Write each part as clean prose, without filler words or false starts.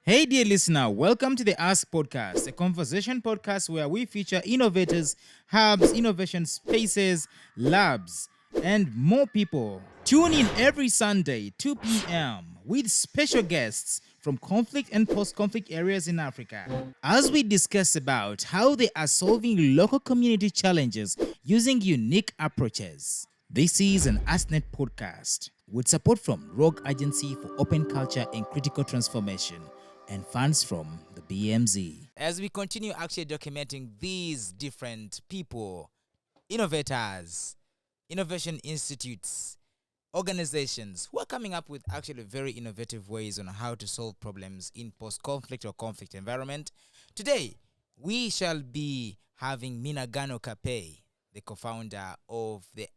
Hey, dear listener, welcome to the Ask Podcast, a conversation podcast where we feature innovators, hubs, innovation spaces, labs, and more people. Tune in every Sunday, 2 p.m., with special guests from conflict and post conflict areas in Africa as we discuss about how they are solving local community challenges using unique approaches. This is an AskNet podcast with support from Rogue Agency for Open Culture and Critical Transformation and funds from the BMZ. As we continue actually documenting these different people, innovators, innovation institutes, organizations who are coming up with actually very innovative ways on how to solve problems in post-conflict or conflict environment. Today, we shall be having Minagano Kape, the co-founder of the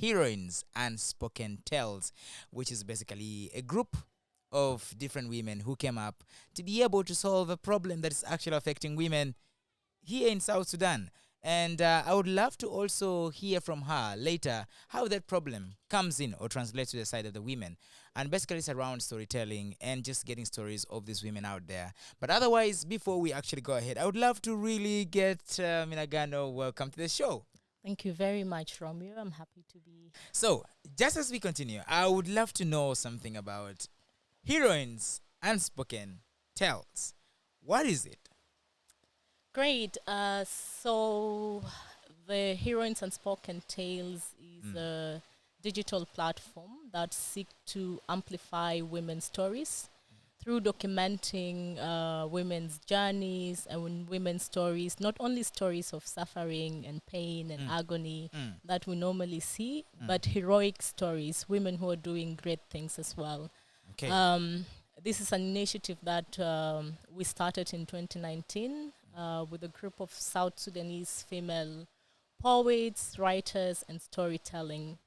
Heroines Unspoken Tales, which is basically a group of different women who came up to be able to solve a problem that is actually affecting women here in South Sudan. And I would love to also hear from her later how that problem comes in or translates to the side of the women. And basically it's around storytelling and just getting stories of these women out there. But otherwise, before we actually go ahead, I would love to really get Minagano welcome to the show. Thank you very much, Romeo. I'm happy to be. So, just as we continue, I would love to know something about Heroines Unspoken Tales. What is it? Great. So the Heroines Unspoken Tales is a digital platform that seeks to amplify women's stories through documenting women's journeys and women's stories, not only stories of suffering and pain and agony that we normally see, but heroic stories, women who are doing great things as well. Okay. This is an initiative that we started in 2019 with a group of South Sudanese female poets, writers, and storytelling.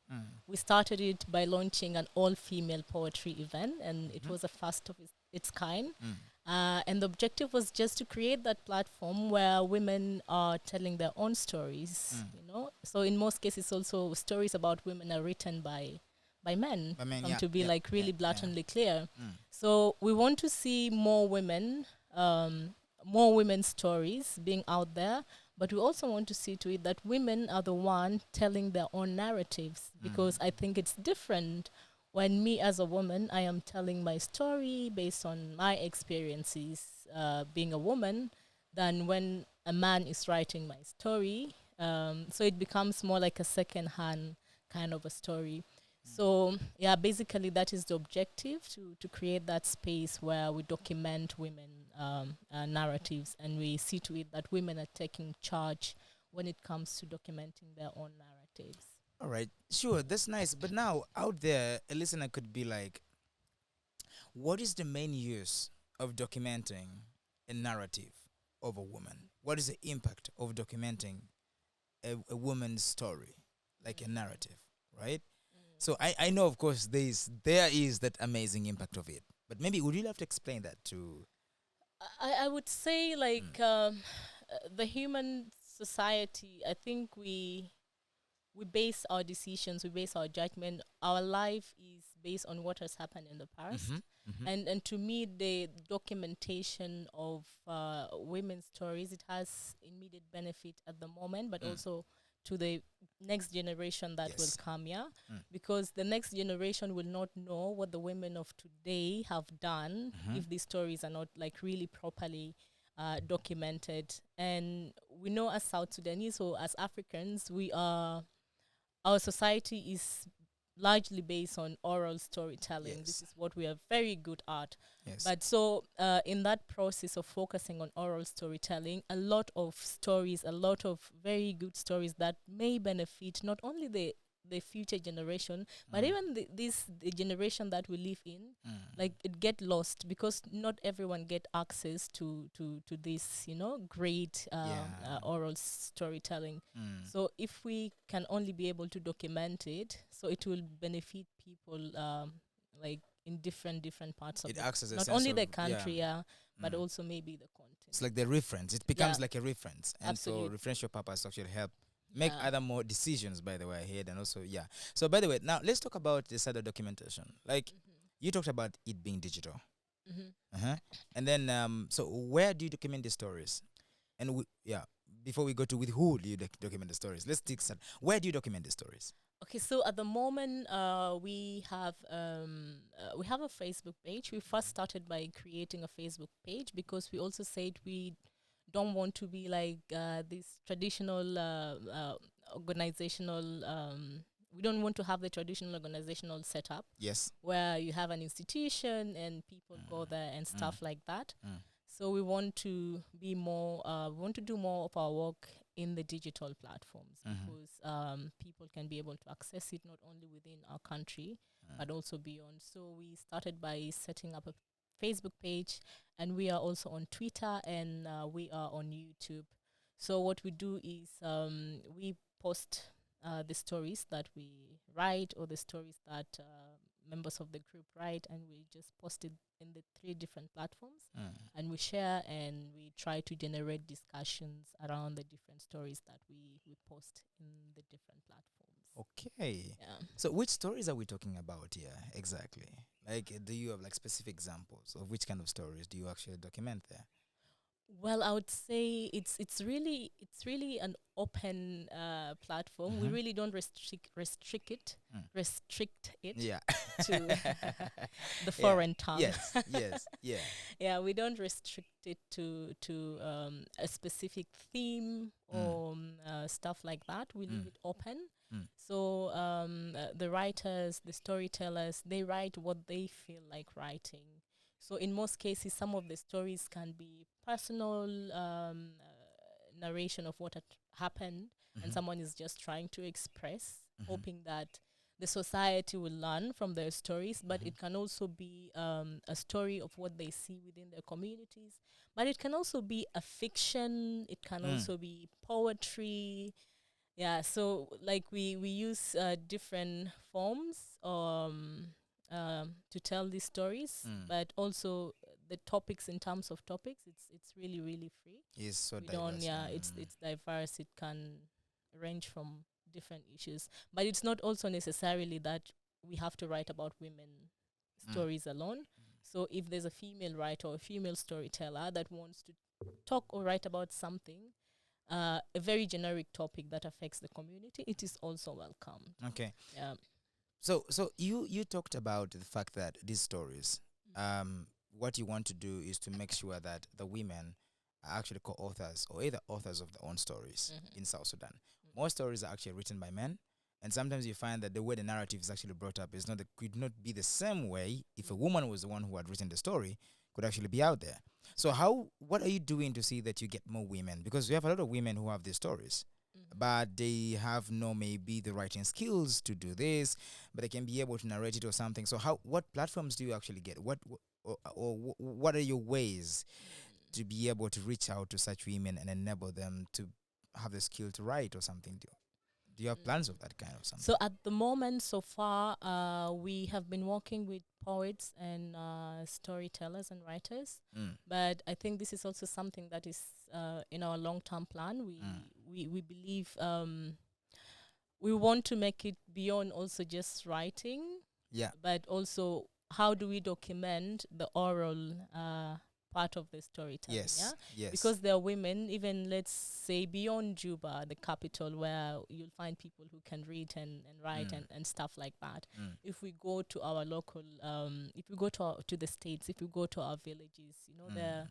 We started it by launching an all-female poetry event, and it was a first of its kind. And the objective was just to create that platform where women are telling their own stories, you know. So in most cases, also stories about women are written by men, to be like really blatantly clear. So we want to see more women's stories being out there, but we also want to see to it that women are the one telling their own narratives, because I think it's different when me as a woman, I am telling my story based on my experiences being a woman, than when a man is writing my story. So it becomes more like a second-hand kind of a story. So, yeah, basically that is the objective, to create that space where we document women narratives, and we see to it that women are taking charge when it comes to documenting their own narratives. All right. Sure, that's nice. But now, out there, a listener could be like, what is the main use of documenting a narrative of a woman? What is the impact of documenting a woman's story, like a narrative, right? So I know, of course, there is that amazing impact of it. But maybe would you have to explain that to... I would say, like, the human society, I think we base our decisions, we base our judgment. Our life is based on what has happened in the past. And to me, the documentation of women's stories, it has immediate benefit at the moment, but also to the next generation that will come, because the next generation will not know what the women of today have done if these stories are not like really properly documented. And we know as South Sudanese or as Africans, our society is largely based on oral storytelling. This is what we are very good at. But so in that process of focusing on oral storytelling, a lot of stories, a lot of very good stories that may benefit not only the future generation, but even the generation that we live in, like it get lost because not everyone get access to this, you know, great oral storytelling. So if we can only be able to document it, so it will benefit people like in different parts of It it. acts as a Not sense only of... the country, but also maybe the content. It's like the reference. It becomes like a reference. And Absolutely. so referential purpose actually help make other more decisions, by the way, ahead. And also, So by the way, now let's talk about the side of documentation. Like, you talked about it being digital. Mm-hmm. Uh-huh. And then, so where do you document the stories? And yeah, before we go to with who do you document the stories? Let's take some. Where do you document the stories? Okay, so at the moment, we have a Facebook page. We first started by creating a Facebook page because we also said we don't want to be like this traditional organizational. We don't want to have the traditional organizational setup Yes. where you have an institution and people go there and Mm. stuff like that. Mm. So we want to be more. We want to do more of our work in the digital platforms because people can be able to access it not only within our country but also beyond. So we started by setting up a Facebook page, and we are also on Twitter, and we are on YouTube. So what we do is we post the stories that we write or the stories that members of the group write, and we just post it in the 3 different platforms, and we share and we try to generate discussions around the different stories that we post in the different platforms. Okay. Yeah. So which stories are we talking about here exactly? Like, do you have like specific examples of which kind of stories do you actually document there? Well, I would say it's really an open platform. We Mhm. really don't restrict it Yeah. to the Yeah. foreign tongue. Yes. Yes. Yeah. Yeah, we don't restrict it to a specific theme or stuff like that. We leave it open. Mm. So the writers, the storytellers, they write what they feel like writing. So in most cases, some of the stories can be personal narration of what had happened, and someone is just trying to express, hoping that the society will learn from their stories. But it can also be a story of what they see within their communities. But it can also be a fiction. It can also be poetry. Yeah, so like we use different forms to tell these stories, but also the topics, in terms of topics, it's really free. Is so We don't, diverse. yeah, it's diverse. It can range from different issues, but it's not also necessarily that we have to write about women stories alone. So if there's a female writer or a female storyteller that wants to talk or write about something, a very generic topic that affects the community, it is also welcomed. Okay. Yeah. So you talked about the fact that these stories, what you want to do is to make sure that the women are actually co-authors or either authors of their own stories in South Sudan. Most stories are actually written by men, and sometimes you find that the way the narrative is actually brought up is not could not be the same way if a woman was the one who had written the story could actually be out there. So what are you doing to see that you get more women? Because we have a lot of women who have these stories, but they have no maybe the writing skills to do this, but they can be able to narrate it or something. So what platforms do you actually get? What are your ways to be able to reach out to such women and enable them to have the skill to write or something? Do you have plans of that kind of something? So at the moment, so far, we have been working with poets and storytellers and writers. But I think this is also something that is in our long-term plan. We believe we want to make it beyond also just writing, Yeah. but also how do we document the oral part of the storytelling. Yes. Yeah, Yes. because there are women, even let's say beyond Juba, the capital, where you'll find people who can read and write and stuff like that. If we go to our local, if we go to the states, if we go to our villages, there are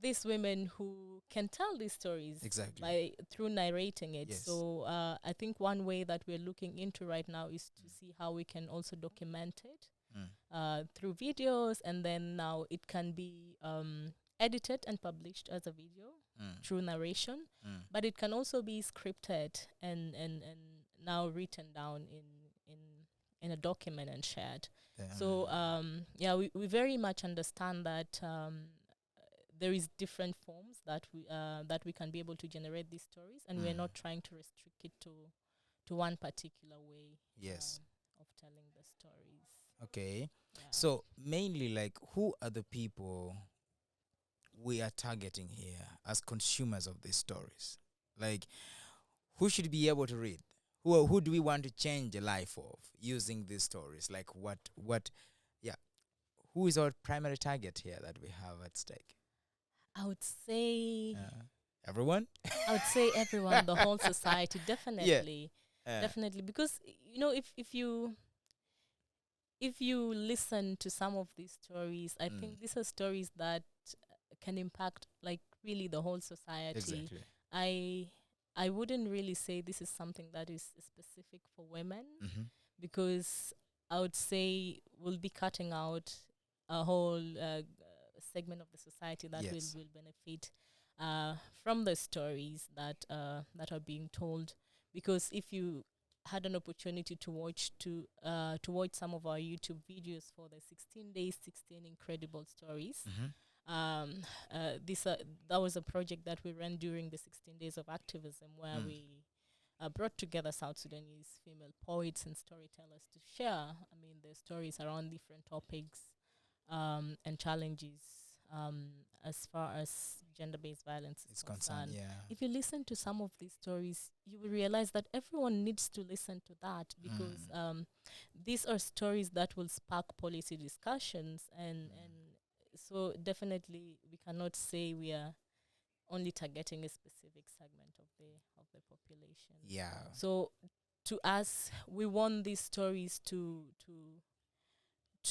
these women who can tell these stories Exactly. through narrating it. Yes. So I think one way that we're looking into right now is to see how we can also document it through videos, and then now it can be edited and published as a video through narration, but it can also be scripted and now written down in a document and shared. So yeah, we very much understand that there is different forms that we can be able to generate these stories, and we're not trying to restrict it to one particular way. Yes. Of telling the stories. Okay. Yeah. So mainly, like, who are the people we are targeting here as consumers of these stories? Like, who should be able to read? Who do we want to change the life of using these stories? Like, yeah, who is our primary target here that we have at stake? I would say Everyone? I would say everyone, the whole society, Yeah. definitely, Uh, definitely, because if you listen to some of these stories, I mm, think these are stories that can impact like really the whole society. exactly. I I wouldn't really say this is something that is specific for women, Mm-hmm. because I would say we'll be cutting out a whole segment of the society that Yes. will benefit from the stories that are being told. Because if you had an opportunity to watch some of our YouTube videos for the 16 days, 16 incredible stories. Mm-hmm. Um, this that was a project that we ran during the 16 days of activism, where we brought together South Sudanese female poets and storytellers to share, I mean, their stories around different topics and challenges as far as gender-based violence is It's concerned, concerned. yeah. If you listen to some of these stories, you will realize that everyone needs to listen to that, because these are stories that will spark policy discussions, and so definitely we cannot say we are only targeting a specific segment of the population. Yeah. So to us, we want these stories to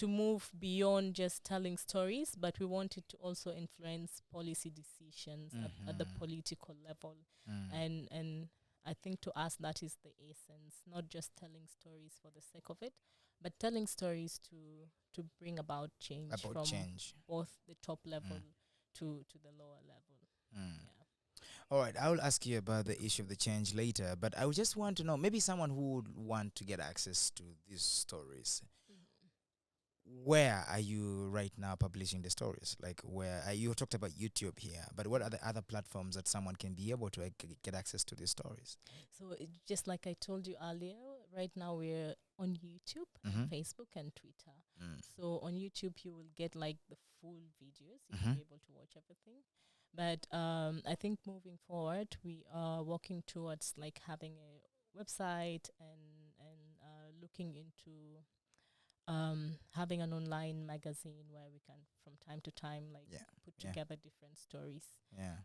move beyond just telling stories, but we want it to also influence policy decisions at the political level. And I think to us that is the essence, not just telling stories for the sake of it, but telling stories to bring about change About from change. both the top level to the lower level. Mm. Yeah. All right, I will ask you about the issue of the change later, but I would just want to know, maybe someone who would want to get access to these stories. Where are you right now publishing the stories? Like, where you talked about YouTube here, but what are the other platforms that someone can be able to get access to these stories? So just like I told you earlier, right now we're on YouTube, Mm-hmm. Facebook, and Twitter. Mm. So on YouTube, you will get like the full videos. You Mm-hmm. will be able to watch everything. But I think moving forward, we are working towards like having a website and looking into having an online magazine where we can, from time to time, like Yeah. put Yeah. together different stories. Yeah.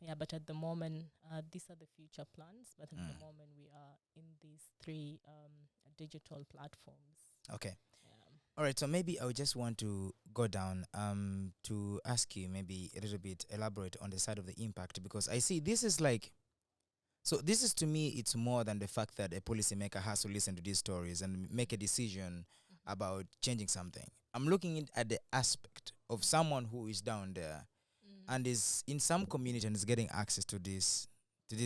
Yeah, but at the moment, these are the future plans. But at the Mm. moment, we are in these three digital platforms. Okay. Yeah. All right, so maybe I would just want to go down to ask you maybe a little bit elaborate on the side of the impact, because I see this is like, so this is, to me, it's more than the fact that a policymaker has to listen to these stories and make a decision about changing something. I'm looking at the aspect of someone who is down there and is in some community and is getting access to this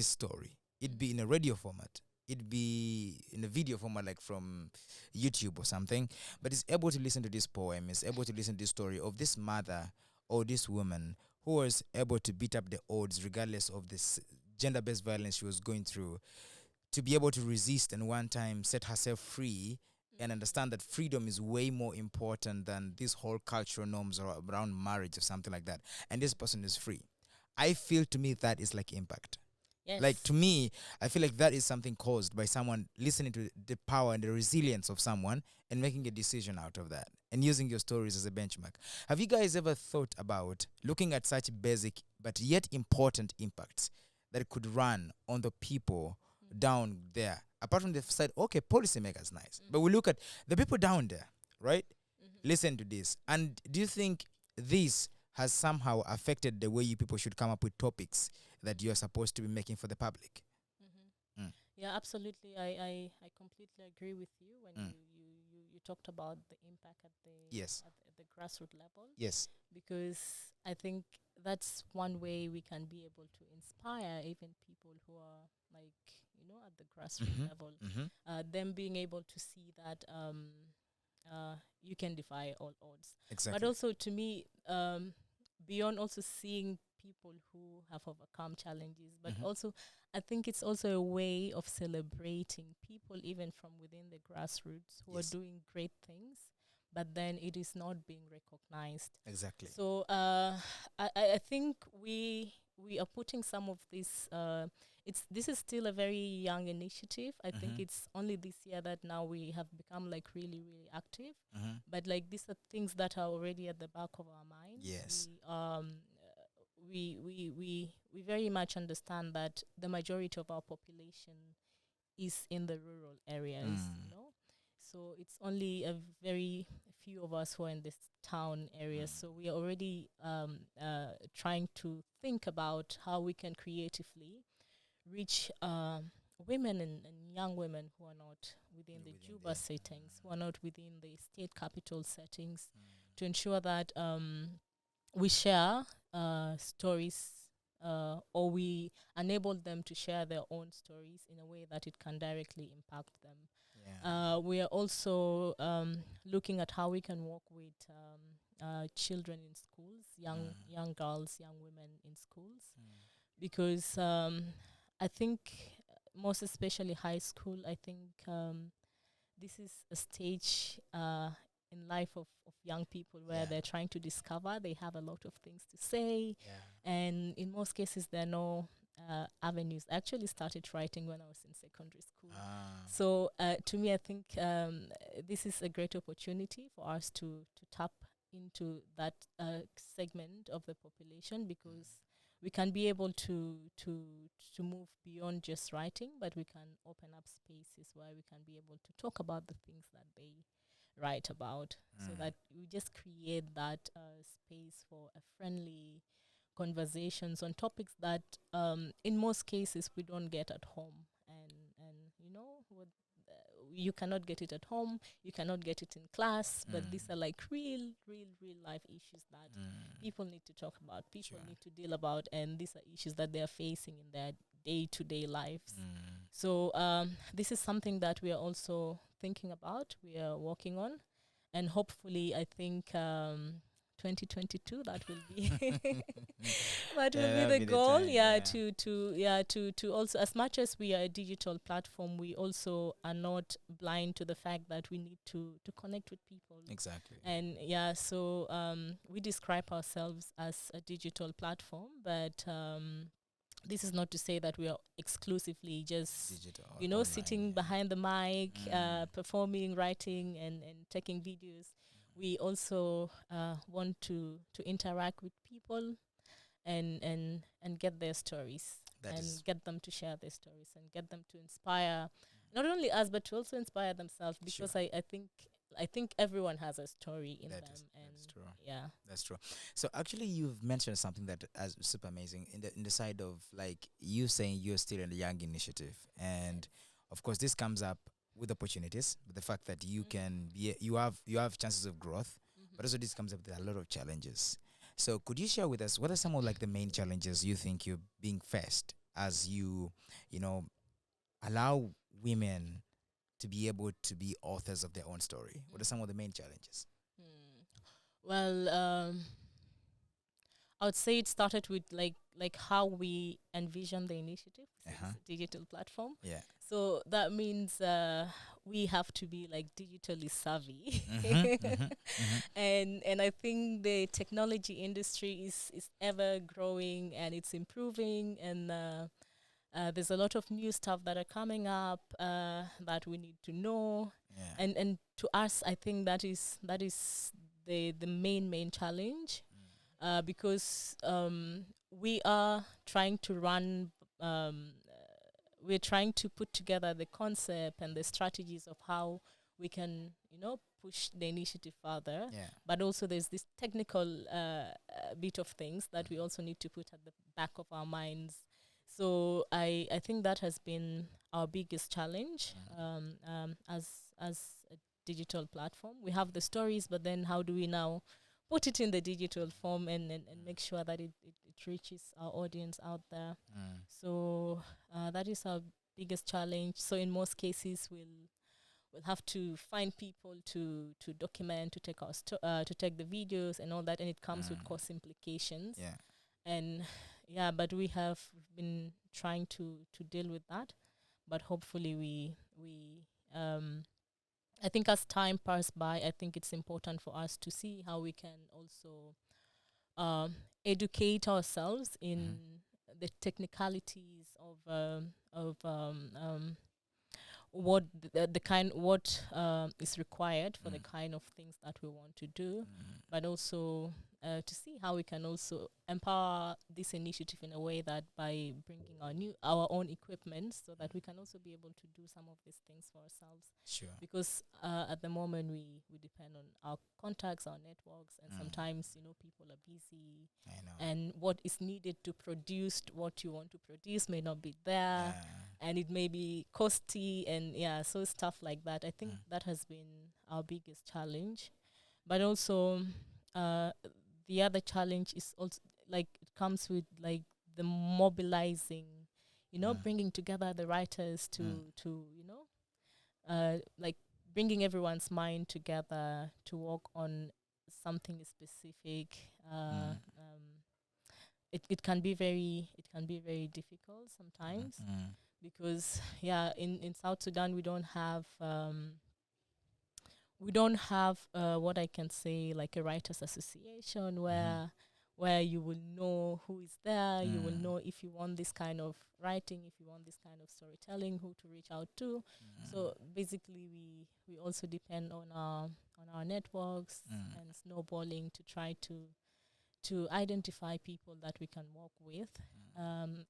story. It'd be in a radio format. It'd be in a video format, like from YouTube or something. But is able to listen to this poem, is able to listen to this story of this mother or this woman who was able to beat up the odds regardless of this gender-based violence she was going through, to be able to resist and one time set herself free and understand that freedom is way more important than these whole cultural norms around marriage or something like that. And this person is free. I feel, to me, that is like impact. Yes. Like, to me, I feel like that is something caused by someone listening to the power and the resilience of someone and making a decision out of that and using your stories as a benchmark. Have you guys ever thought about looking at such basic but yet important impacts that could run on the people down there? Apart from the side, okay, policymakers, nice. But we look at the people down there, right? Listen to this. And do you think this has somehow affected the way you people should come up with topics that you're supposed to be making for the public? Mm. Yeah, absolutely. I completely agree with you when Mm. you talked about the impact Yes. at the grassroots level, Yes. because I think that's one way we can be able to inspire even people who are like, at the grassroots level, them being able to see that you can defy all odds. Exactly. But also, to me, beyond also seeing people who have overcome challenges, but also I think it's also a way of celebrating people even from within the grassroots who Yes. are doing great things, but then it is not being recognized. Exactly. So I think we are putting some of this. This is still a very young initiative. I think it's only this year that now we have become like really really active. But like these are things that are already at the back of our minds. Yes. We very much understand that the majority of our population is in the rural areas, you know. So it's only a very few of us who are in this town area. So we are already trying to think about how we can creatively reach women and young women who are not within the Juba settings, who are not within the state capital settings, to ensure that we share stories, or we enable them to share their own stories in a way that it can directly impact them. Yeah. We are also looking at how we can work with children in schools, young girls, young women in schools, because I think most especially high school, I think this is a stage in life of young people where they're trying to discover. They have a lot of things to say, and in most cases there are no avenues. I actually started writing when I was in secondary school. So to me, I think this is a great opportunity for us to tap into that segment of the population, because we can be able to move beyond just writing, but we can open up spaces where we can be able to talk about the things that they write about, so that we just create that space for a friendly conversations on topics that in most cases we don't get at home, and you know what, you cannot get it at home, you cannot get it in class, but these are like real life issues that people need to talk about, people need to deal about, and these are issues that they are facing in their day-to-day lives. So this is something that we are also thinking about, we are working on, and hopefully I think 2022 that will be that will be the goal, to also, as much as we are a digital platform, we also are not blind to the fact that we need to connect with people. Exactly. And so we describe ourselves as a digital platform, but this is not to say that we are exclusively just Digital, online, sitting behind the mic, performing, writing, and taking videos. We also want to interact with people and get their stories, get them to share their stories, and get them to inspire not only us but to also inspire themselves, because I think everyone has a story in them. That's true. Yeah, That's true. So actually, you've mentioned something that is super amazing in the side of like you saying you're still in a young initiative, and of course this comes up with opportunities, with the fact that you can be you have chances of growth, but also this comes up with a lot of challenges. So could you share with us what are some of like the main challenges you think you're being faced as you know allow women to be able to be authors of their own story? What are some of the main challenges? well, I would say it started with like how we envision the initiative. It's a digital platform. Yeah. So that means we have to be like digitally savvy. And I think the technology industry is ever growing and it's improving, and there's a lot of new stuff that are coming up that we need to know. Yeah. And to us, I think that is the main challenge. Because we are trying to we're trying to put together the concept and the strategies of how we can, push the initiative further. Yeah. But also there's this technical bit of things that we also need to put at the back of our minds. So I think that has been our biggest challenge as a digital platform. We have the stories, but then how do we now put it in the digital form and make sure that it reaches our audience out there. So that is our biggest challenge. So in most cases, we'll have to find people to document, to take to take the videos and all that, and it comes with cost implications. Yeah. And but we have been trying to deal with that, but hopefully we I think as time passes by, I think it's important for us to see how we can also educate ourselves in the technicalities of what the kind what is required for the kind of things that we want to do, but also to see how we can also empower this initiative in a way that by bringing our own equipment, so that we can also be able to do some of these things for ourselves. Sure. Because at the moment we depend on our contacts, our networks, and sometimes people are busy, I know. and what is needed to produce what you want to produce may not be there, and it may be costly, and so stuff like that. I think that has been our biggest challenge, but also the other challenge is also like it comes with like the mobilizing, bringing together the writers to like bringing everyone's mind together to work on something specific. It can be very difficult sometimes, because in South Sudan we don't have what I can say like a writers association where you will know who is there, you will know if you want this kind of writing, if you want this kind of storytelling, who to reach out to. So basically we also depend on our networks and snowballing to try to identify people that we can work with.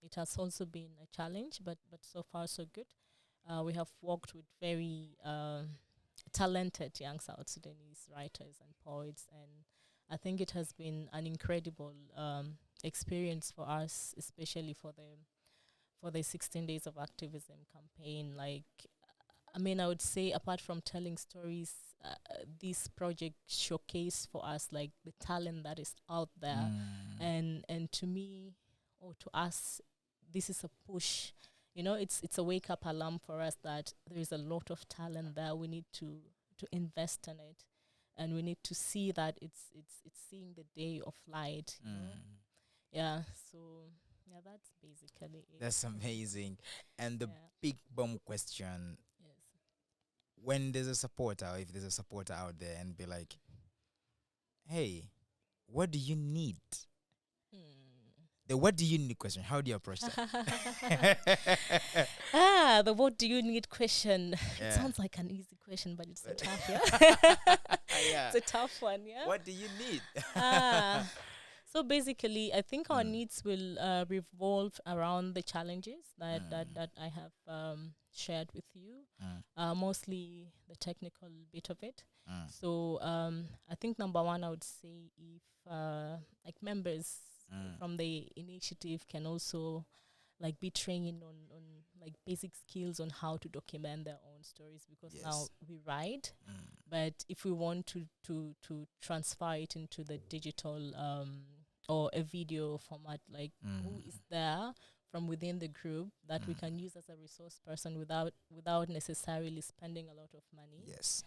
It has also been a challenge, but so far so good. We have worked with very talented young South Sudanese writers and poets, and I think it has been an incredible experience for us, especially for the 16 days of activism campaign. Like, I mean, I would say apart from telling stories, this project showcased for us like the talent that is out there, and to me or to us, this is a push. It's a wake up alarm for us that there is a lot of talent there. We need to invest in it, and we need to see that it's seeing the day of light. Yeah. So that's basically it. That's amazing. And the big bomb question: Yes. when there's a supporter, or if there's a supporter out there, and be like, "Hey, what do you need?" The what do you need question. How do you approach that? The what do you need question. It sounds like an easy question, but it's a tough It's a tough one, yeah. What do you need? So basically, I think our needs will revolve around the challenges that I have shared with you, mostly the technical bit of it. So I think number one, I would say if like members from the initiative can also like be trained on like basic skills on how to document their own stories, because now we write, but if we want to transfer it into the digital or a video format, like who is there from within the group that we can use as a resource person without necessarily spending a lot of money. Yes.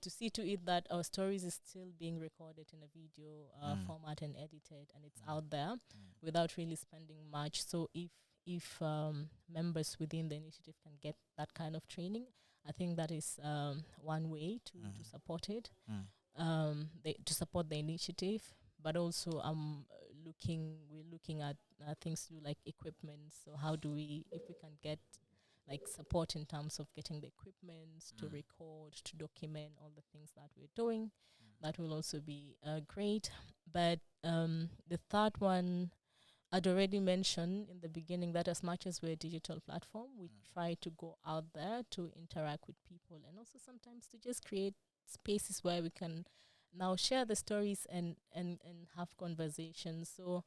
To see to it that our stories is still being recorded in a video format and edited, and it's out there without really spending much. So if members within the initiative can get that kind of training, I think that is one way to support it, to support the initiative. But also we're looking at things to do like equipment. So how do we, if we can get like support in terms of getting the equipment to record, to document all the things that we're doing, that will also be great. But the third one, I'd already mentioned in the beginning that as much as we're a digital platform, we try to go out there to interact with people, and also sometimes to just create spaces where we can now share the stories and have conversations. So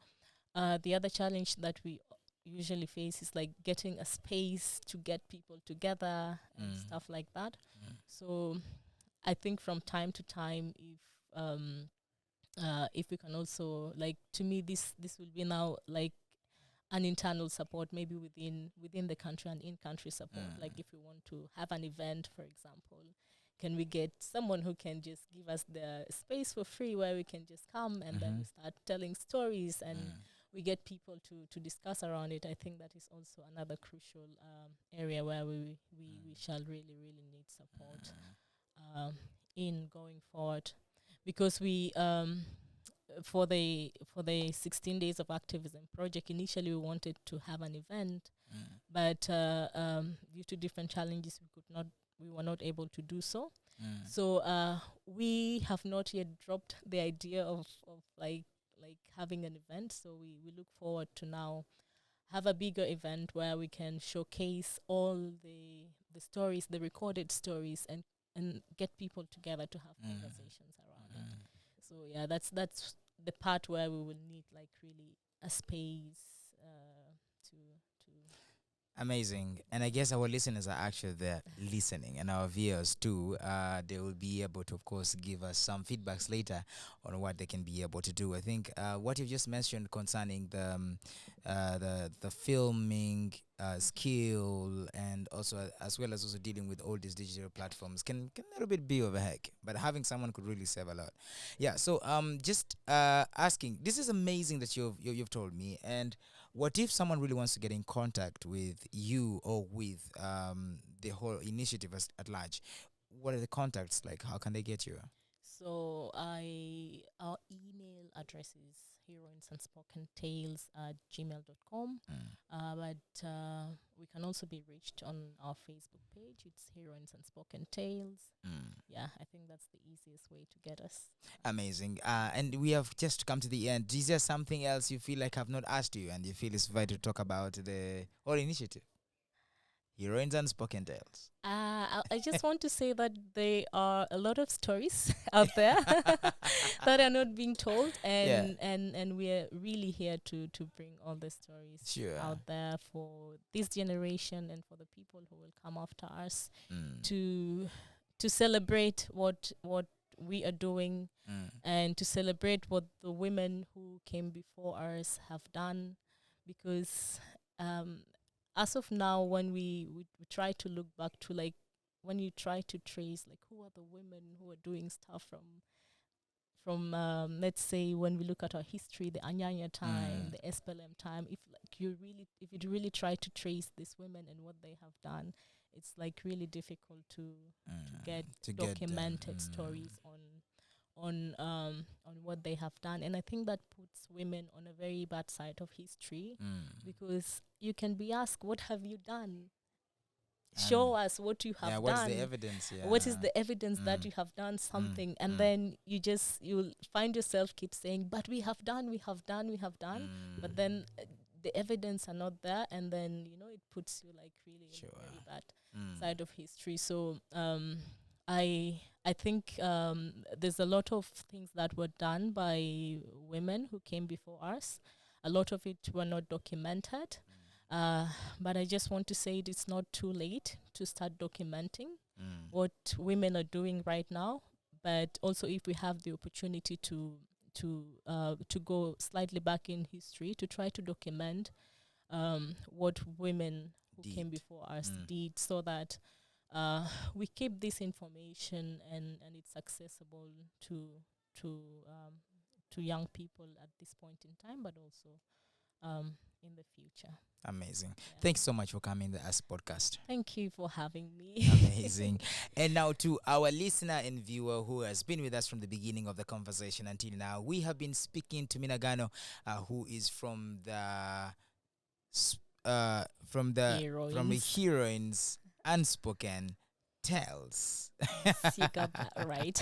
the other challenge that we usually face is like getting a space to get people together and stuff like that. So I think from time to time, if we can also, like, to me this will be now like an internal support, maybe within the country, and in-country support. Like if we want to have an event, for example, can we get someone who can just give us the space for free where we can just come and then we start telling stories and we get people to discuss around it. I think that is also another crucial area where we shall really, really need support in going forward, because we for the 16 days of activism project, initially we wanted to have an event, Mm. but due to different challenges, we were not able to do so. Mm. So we have not yet dropped the idea of like having an event. So we look forward to now have a bigger event where we can showcase all the stories, the recorded stories, and get people together to have Mm. conversations around it. Mm. So yeah, that's the part where we will need like really a space to Amazing. And I guess our listeners are actually there listening, and our viewers too. They will be able to, of course, give us some feedbacks later on what they can be able to do. I think what you just mentioned concerning the filming skill, and also as well as also dealing with all these digital platforms can a little bit be of a heck, but having someone could really save a lot. Yeah. So just asking, this is amazing that you've told me. And what if someone really wants to get in contact with you or with the whole initiative at large? What are the contacts like? How can they get you? So our email address is heroinesunspoken@gmail.com. Mm. But we can also be reached on our Facebook page. It's Heroines Unspoken Tales. Mm. Yeah, I think that's the easiest way to get us. Amazing. And we have just come to the end. Is there something else you feel like I've not asked you and you feel it's vital to talk about the whole initiative? Heroines Unspoken Tales. I just want to say that there are a lot of stories out there that are not being told, Yeah. and we're really here to bring all the stories Sure. out there for this generation and for the people who will come after us Mm. to celebrate what we are doing, Mm. and to celebrate what the women who came before us have done, because as of now, when we try to look back to, like, when you try to trace like who are the women who are doing stuff from let's say when we look at our history, the Anyanya time, Mm. the SPLM time, if you really try to trace these women and what they have done, it's like really difficult to get To get them. documented stories on what they have done. And I think that puts women on a very bad side of history, Mm. because you can be asked, what have you done? Show us what you have Yeah, done. what's the evidence? Yeah. What is the evidence that Mm. you have done something? And Mm. then you'll find yourself keep saying, but we have done, we have done, we have done. But then the evidence are not there, and then it puts you like really in a very bad side of history. So I think there's a lot of things that were done by women who came before us. A lot of it were not documented. But I just want to say it's not too late to start documenting what women are doing right now. But also, if we have the opportunity to go slightly back in history to try to document what women who came before us did, so that we keep this information and it's accessible to to young people at this point in time, but also in the future. Amazing. Yeah. Thanks so much for coming to us podcast. Thank you for having me. Amazing. And now to our listener and viewer who has been with us from the beginning of the conversation until now, we have been speaking to Minagano, who is from the from the Heroines Unspoken Tales. Yes, you got that right.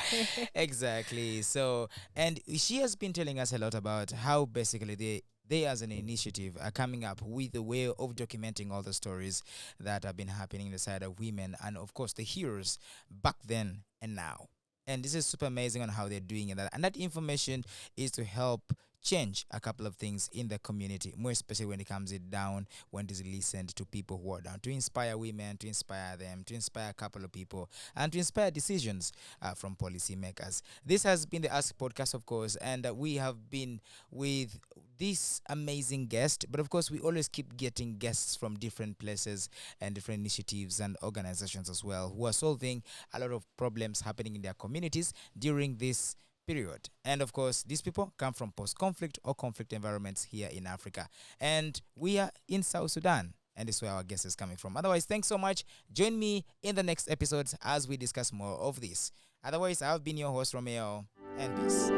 Exactly. So, and she has been telling us a lot about how basically they as an initiative are coming up with a way of documenting all the stories that have been happening in the side of women, and of course the heroes back then and now. And this is super amazing on how they're doing it. And that information is to help change a couple of things in the community, more especially when it comes it down, when it is listened to people who are down, to inspire women, to inspire them, to inspire a couple of people, and to inspire decisions from policymakers. This has been the Ask Podcast, of course, and we have been with this amazing guest, but of course we always keep getting guests from different places and different initiatives and organizations as well, who are solving a lot of problems happening in their communities during this period. And of course, these people come from post-conflict or conflict environments here in Africa. And we are in South Sudan. And this is where our guest is coming from. Otherwise, thanks so much. Join me in the next episodes as we discuss more of this. Otherwise, I've been your host, Romeo, and peace.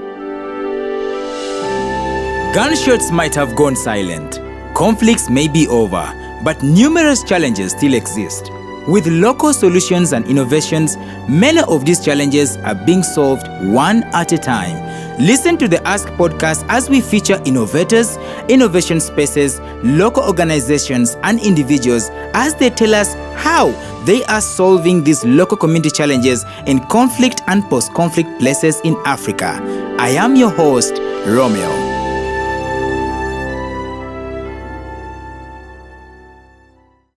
Gunshots might have gone silent, conflicts may be over, but numerous challenges still exist. With local solutions and innovations, many of these challenges are being solved one at a time. Listen to the Ask podcast as we feature innovators, innovation spaces, local organizations, and individuals as they tell us how they are solving these local community challenges in conflict and post-conflict places in Africa. I am your host, Romeo.